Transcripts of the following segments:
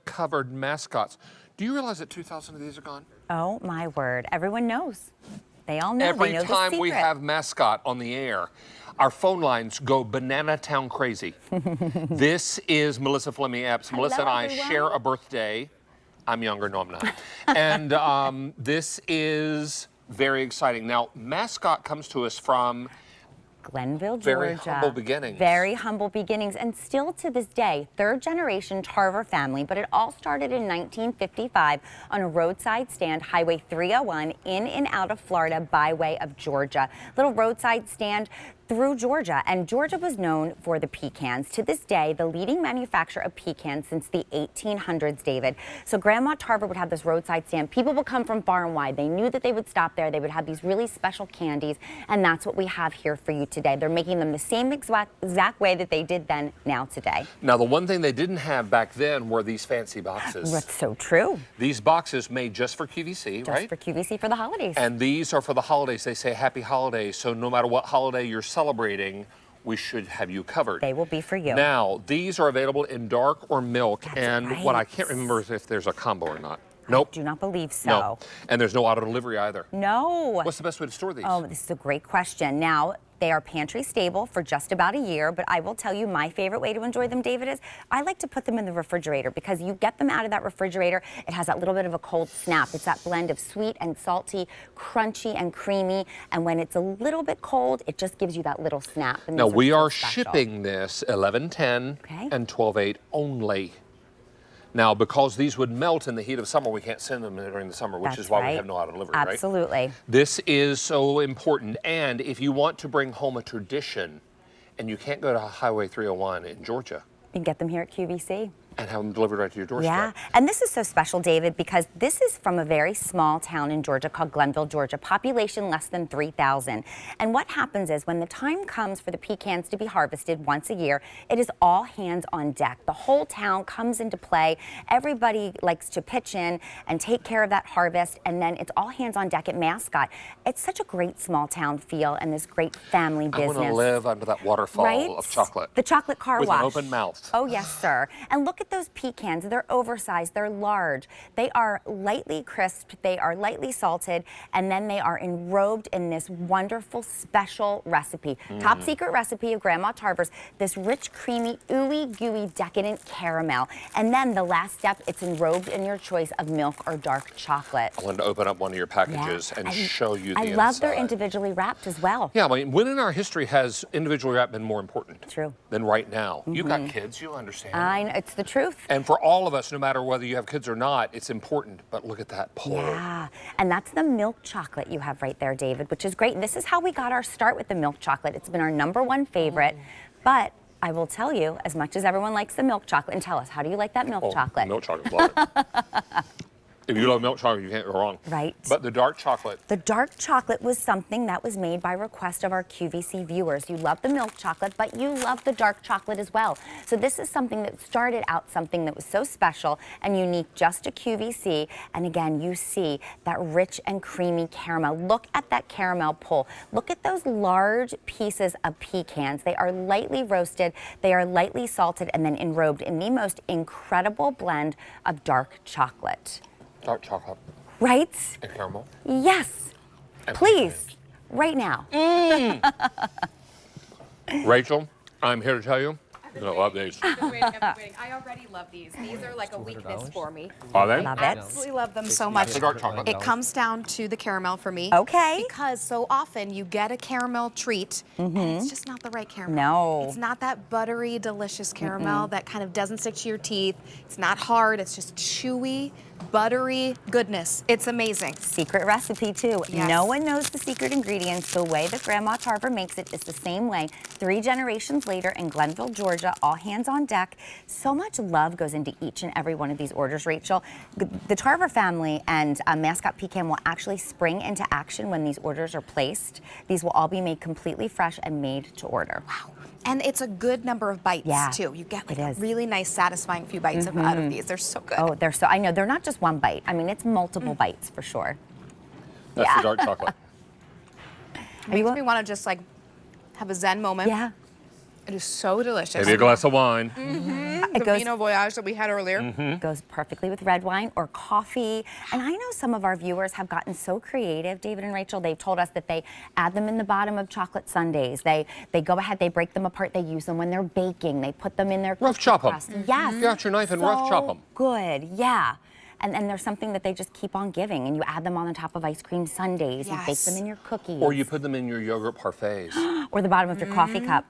Covered mascots. Do you realize that 2,000 of these are gone? Oh my word. Everyone knows. They all know. Every they know time the we secret. have Mascot on the air, our phone lines go banana town crazy. This is Melissa Fleming Epps. Melissa and I everyone. share a birthday. I'm younger, no I'm not. And this is very exciting. Now, Mascot comes to us from Glenville, Georgia. very humble beginnings. Very humble beginnings, and still to this day, third generation Tarver family, but it all started in 1955 on a roadside stand, Highway 301, in and out of Florida by way of Georgia. Little roadside stand through Georgia, and Georgia was known for the pecans. To this day, the leading manufacturer of pecans since the 1800s, David. So Grandma Tarver would have this roadside stand. People would come from far and wide. They knew that they would stop there. They would have these really special candies, and that's what we have here for you today. They're making them the same exact way that they did then, now today. Now, the one thing they didn't have back then were these fancy boxes. That's so true. These boxes made just for QVC, right? Just for QVC for the holidays. And these are for the holidays. They say happy holidays, so no matter what holiday you're celebrating, we should have you covered. They will be for you. Now, these are available in dark or milk, That's and right. what I can't remember is if there's a combo or not. Nope. I do not believe so. No. And there's no auto delivery either. No. What's the best way to store these? Oh, this is a great question. Now, they are pantry stable for just about a year, but I will tell you my favorite way to enjoy them, David, is I like to put them in the refrigerator because you get them out of that refrigerator, it has that little bit of a cold snap. It's that blend of sweet and salty, crunchy and creamy, and when it's a little bit cold, it just gives you that little snap. And Now, these we so are special. shipping this 11/10 Okay. and 12/8 only. Now, because these would melt in the heat of summer, we can't send them during the summer, which That's is why right. we have no auto delivery, right? Absolutely. This is so important. And if you want to bring home a tradition, and you can't go to Highway 301 in Georgia You can get them here at QVC. and have them delivered right to your doorstep. Yeah, and this is so special, David, because this is from a very small town in Georgia called Glenville, Georgia, population less than 3,000. And what happens is when the time comes for the pecans to be harvested once a year, it is all hands on deck. The whole town comes into play. Everybody likes to pitch in and take care of that harvest, and then it's all hands on deck at Mascot. It's such a great small town feel and this great family business. I want to live under that waterfall Right? of chocolate. The chocolate car with wash. an open mouth. Oh, yes, sir. And look at those pecans. They're oversized. They're large. They are lightly crisped. They are lightly salted. And then they are enrobed in this wonderful special recipe. Top secret recipe of Grandma Tarver's. This rich, creamy, ooey gooey, decadent caramel. And then the last step, it's enrobed in your choice of milk or dark chocolate. I wanted to open up one of your packages and show you the I inside. love they're individually wrapped as well. Yeah, I mean, when in our history has individually wrapped been more important True. than right now? You got kids, you'll understand. I know, it's the truth. And for all of us, no matter whether you have kids or not, it's important. But look at that pull. Yeah, and that's the milk chocolate you have right there, David, which is great. This is how we got our start with the milk chocolate. It's been our #1 favorite, but I will tell you, as much as everyone likes the milk chocolate, and tell us, how do you like that milk chocolate? Milk chocolate, love it. If you love milk chocolate, you can't go wrong. Right. But the dark chocolate. The dark chocolate was something that was made by request of our QVC viewers. You love the milk chocolate, but you love the dark chocolate as well. So this is something that started out something that was so special and unique just to QVC. And again, you see that rich and creamy caramel. Look at that caramel pull. Look at those large pieces of pecans. They are lightly roasted, they are lightly salted, and then enrobed in the most incredible blend of dark chocolate. Dark chocolate Right? and caramel. Yes. And Please, right now. Rachel, I'm here to tell you, I love these. I've been waiting. I already love these. These are like a weakness for me. Are they? Love it. Absolutely love them so much. The dark chocolate. It comes down to the caramel for me. Okay. Because so often you get a caramel treat and it's just not the right caramel. No. It's not that buttery, delicious caramel that kind of doesn't stick to your teeth. It's not hard. It's just chewy, buttery goodness. It's amazing. Secret recipe too. Yes. No one knows the secret ingredients. The way that Grandma Tarver makes it is the same way. 3 generations later in Glenville, Georgia, all hands on deck. So much love goes into each and every one of these orders, Rachel. The Tarver family and Mascot Pecan will actually spring into action when these orders are placed. These will all be made completely fresh and made to order. Wow. And it's a good number of bites Yeah, too. You get like it a is. really nice, satisfying few bites out of these. They're so good. Oh, they're so, I know, they're not just one bite. I mean, it's multiple bites for sure. That's Yeah. the dark chocolate. Makes me want to just like have a Zen moment. Yeah. It is so delicious. Maybe a glass of wine. The goes- Vino Voyage that we had earlier. Goes perfectly with red wine or coffee. And I know some of our viewers have gotten so creative, David and Rachel. They've told us that they add them in the bottom of chocolate sundaes. They go ahead, they break them apart, they use them when they're baking. They put them in their Rough cookie chop 'em. crust. Yes. Got your knife and rough chop 'em. Good, yeah. And there's something that they just keep on giving, and you add them on the top of ice cream sundaes. You bake Yes. them in your cookies. Or you put them in your yogurt parfaits. Or the bottom of your coffee cup.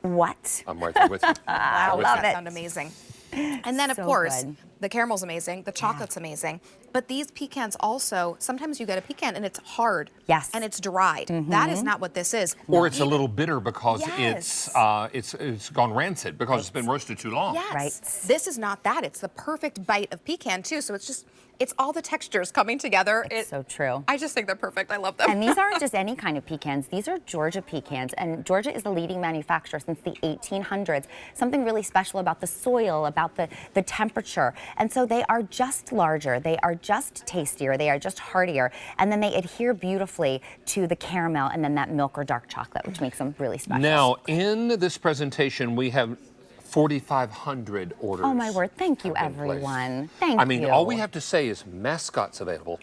What? I'm right there with you. Wow, with that you. sounds amazing. And then, of So course, good. the caramel's amazing, the chocolate's amazing, but these pecans also, sometimes you get a pecan and it's hard. Yes. And it's dried. That is not what this is. Or it's a little bitter because Yes. it's gone rancid because it's been roasted too long. Yes. Right. This is not that. It's the perfect bite of pecan, too. So it's all the textures coming together. It's so true. I just think they're perfect. I love them. And these aren't just any kind of pecans. These are Georgia pecans. And Georgia is the leading manufacturer since the 1800s. Something really special about the soil, about the temperature. And so they are just larger. They are just tastier. They are just heartier. And then they adhere beautifully to the caramel and then that milk or dark chocolate, which makes them really special. Now, in this presentation, we have 4,500 orders. Oh, my word. Thank you, have been placed. everyone. Thank you. I mean, all we have to say is Mascot's available,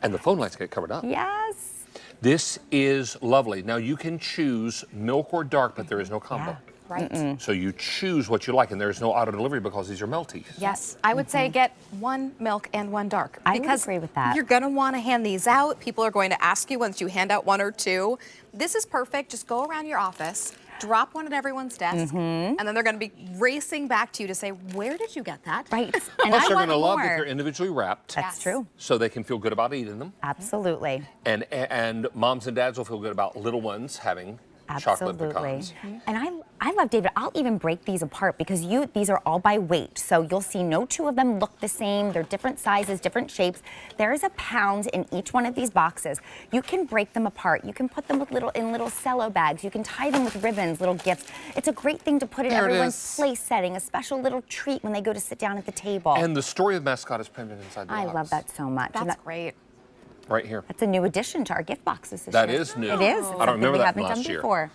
and the phone lines get covered up. Yes. This is lovely. Now, you can choose milk or dark, but there is no combo. Yeah. Right. So you choose what you like, and there's no auto delivery because these are melties. Yes, I would say get one milk and one dark. I would because agree with that. You're going to want to hand these out. People are going to ask you once you hand out one or two. This is perfect. Just go around your office, drop one at everyone's desk, and then they're going to be racing back to you to say, where did you get that? Right. Plus, I they're want going to love that more. they're individually wrapped, That's Yes. true. so they can feel good about eating them. Absolutely. And moms and dads will feel good about little ones having chocolate Absolutely. pecans. And I love, David, I'll even break these apart because these are all by weight. So you'll see no two of them look the same. They're different sizes, different shapes. There is a pound in each one of these boxes. You can break them apart. You can put them in little cello bags. You can tie them with ribbons, little gifts. It's a great thing to put in There it everyone's is. place setting, a special little treat when they go to sit down at the table. And the story of Mascot is printed inside the I box. love that so much. And That's great. Right here. That's a new addition to our gift boxes this That year. is new. It is. It's I don't something remember we that haven't from done last year. before.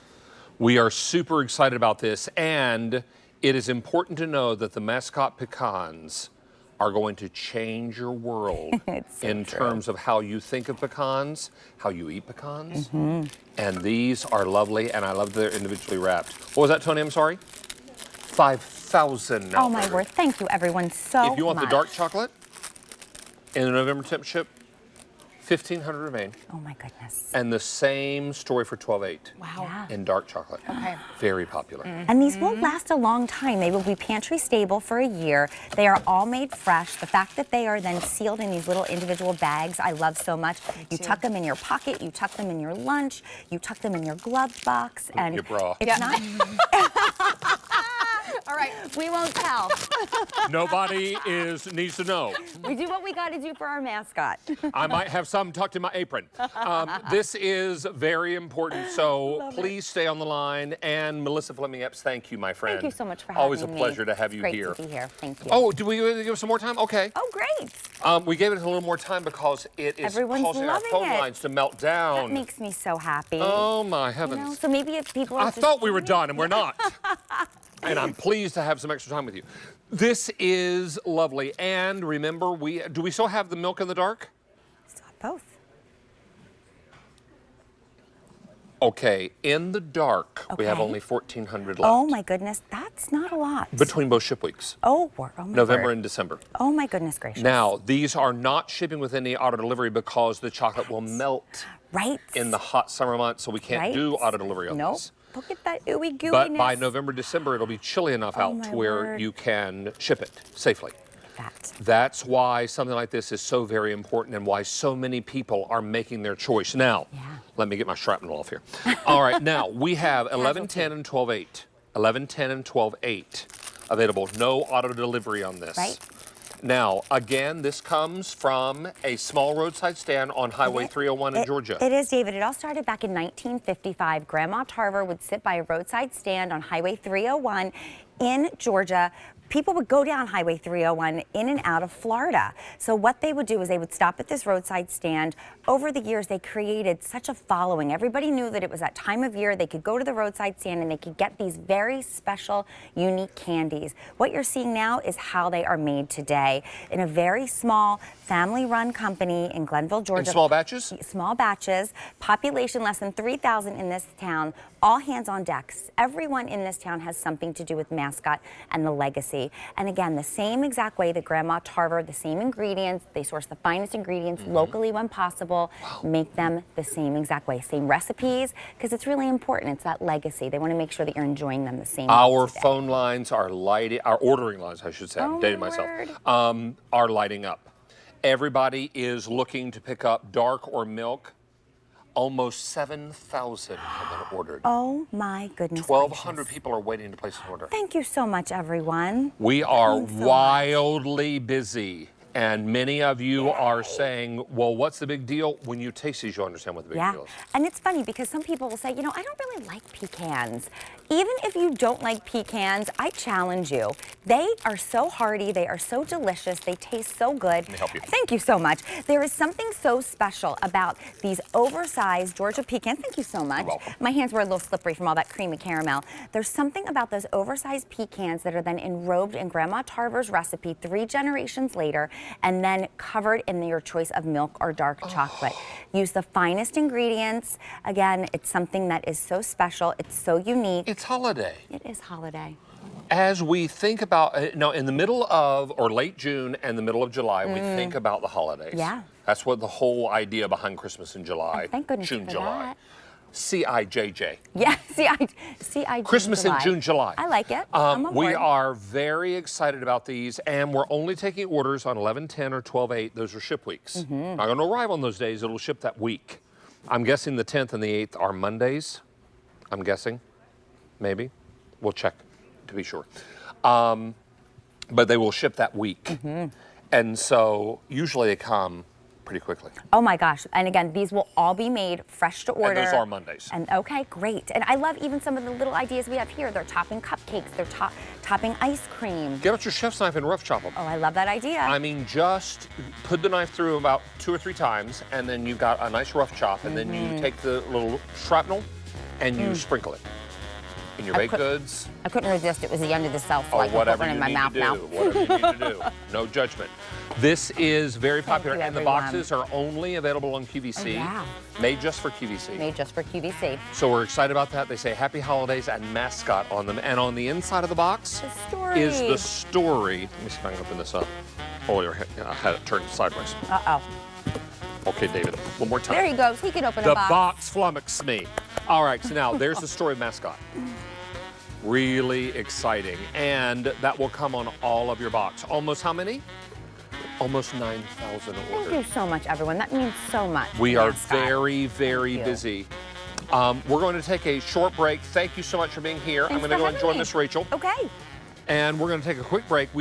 We are super excited about this, and it is important to know that the Mascot pecans are going to change your world It's so in true. terms of how you think of pecans, how you eat pecans. Mm-hmm. And these are lovely, and I love that they're individually wrapped. What was that, Tony? I'm sorry? 5,000 now. Oh, my ordered. word. Thank you, everyone, so much. If you want the dark chocolate in the November temp ship, 1,500 remain. Oh, my goodness. And the same story for 12.8 Wow. Yeah. in dark chocolate. Okay. Very popular. And these will last a long time. They will be pantry stable for a year. They are all made fresh. The fact that they are then sealed in these little individual bags, I love so much. You too. tuck them in your pocket, you tuck them in your lunch, you tuck them in your glove box, and your bra. it's not. All right. We won't tell. Nobody needs to know. We do what we got to do for our mascot. I might have some tucked in my apron. This is very important, so please stay on the line. And Melissa Fleming-Epps, thank you, my friend. Thank you so much for Always having a me. pleasure to have It's you great here. to be here. Thank you. Oh, do we give us some more time? Okay. Oh, great. We gave it a little more time because it is Everyone's causing our loving phone it. lines to melt That down. makes me so happy. Oh, my You heavens. know, so maybe if people are I just thought we were done, and we're not. And I'm pleased to have some extra time with you. This is lovely. And remember, do we still have the milk in the dark? Still have both. Okay, in the dark, we have Okay. only 1,400 left. Oh my goodness, that's not a lot. Between both ship weeks, oh my November word. and December. Oh my goodness gracious. Now, these are not shipping with any auto delivery because the chocolate will melt right in the hot summer months, so we can't right? do auto delivery on Nope. this. Look at that ooey gooiness. But by November, December, it'll be chilly enough Oh, out my to where word. you can ship it safely. That. That's why something like this is so very important and why so many people are making their choice. Now, let me get my shrapnel off here. All right, now we have 11.10 and 12.8. 11.10 and 12.8 available. No auto delivery on this. Right. Now, again, this comes from a small roadside stand on Highway 301 in Georgia. It is, David. It all started back in 1955. Grandma Tarver would sit by a roadside stand on Highway 301 in Georgia, people would go down Highway 301 in and out of Florida. So what they would do is they would stop at this roadside stand. Over the years, they created such a following. Everybody knew that it was that time of year. They could go to the roadside stand and they could get these very special, unique candies. What you're seeing now is how they are made today in a very small, family-run company in Glenville, Georgia. In small batches? Small batches. Population less than 3,000 in this town. All hands on deck. Everyone in this town has something to do with Mascot and the legacy. And again, the same exact way that Grandma Tarver, the same ingredients, they source the finest ingredients locally when possible, make them the same exact way. Same recipes, because it's really important. It's that legacy. They want to make sure that you're enjoying them the same way. Our phone lines are lighting, our ordering lines, I should say, I'm dating myself, are lighting up. Everybody is looking to pick up dark or milk. Almost 7,000 have been ordered. Oh my goodness. 1,200 people are waiting to place an order. Thank you so much, everyone. We are wildly busy. And many of you are saying, well, what's the big deal? When you taste these, you'll understand what the big deal is. And it's funny because some people will say, you know, I don't really like pecans. Even if you don't like pecans, I challenge you. They are so hearty. They are so delicious. They taste so good. Let me help you. Thank you so much. There is something so special about these oversized Georgia pecans. Thank you so much. You're welcome. My hands were a little slippery from all that creamy caramel. There's something about those oversized pecans that are then enrobed in Grandma Tarver's recipe 3 generations later, and then covered in your choice of milk or dark chocolate. Use the finest ingredients. Again, it's something that is so special. It's so unique. It's holiday. It is holiday. As we think about, now in the middle of, or late June and the middle of July, we think about the holidays. Yeah. That's what the whole idea behind Christmas in July. Oh, thank goodness June, for July. that. CIJJ. Yeah, CI Christmas in June, July. I like it. I'm on we board. are very excited about these, and we're only taking orders on 11/10 or 12/8. Those are ship weeks. Not going to arrive on those days. It'll ship that week. I'm guessing the 10th and the 8th are Mondays. I'm guessing. Maybe. We'll check to be sure. But they will ship that week. And so usually they come pretty quickly. Oh my gosh. And again, these will all be made fresh to order. And those are Mondays. And okay, great. And I love even some of the little ideas we have here. They're topping cupcakes. They're topping ice cream. Get out your chef's knife and rough chop them. Oh, I love that idea. I mean, just put the knife through about 2 or 3 times, and then you've got a nice rough chop, and then you take the little shrapnel and you sprinkle it in your baked goods. I couldn't resist. It was the end of the cell, so Or I can put whatever one you in my need mouth to do. now. Whatever you need to do. No judgment. This is very popular, you, and the everyone. boxes are only available on QVC. Oh, yeah. Made just for QVC. Made just for QVC. So we're excited about that. They say Happy Holidays and Mascot on them. And on the inside of the box The story. is the story. Let me see if I can open this up. Oh, I had it turned sideways. Uh-oh. Okay, David, one more time. There he goes. He can open The a box. box flummoxed me. All right, so now there's the story of Mascot. Really exciting. And that will come on all of your box. Almost how many? Almost 9,000 orders. Thank you so much, everyone. That means so much. We to are Mascot. very, very Thank you. busy. We're going to take a short break. Thank you so much for being here. Thanks I'm going to for go and having join me. Miss Rachel. Okay. And we're going to take a quick break. We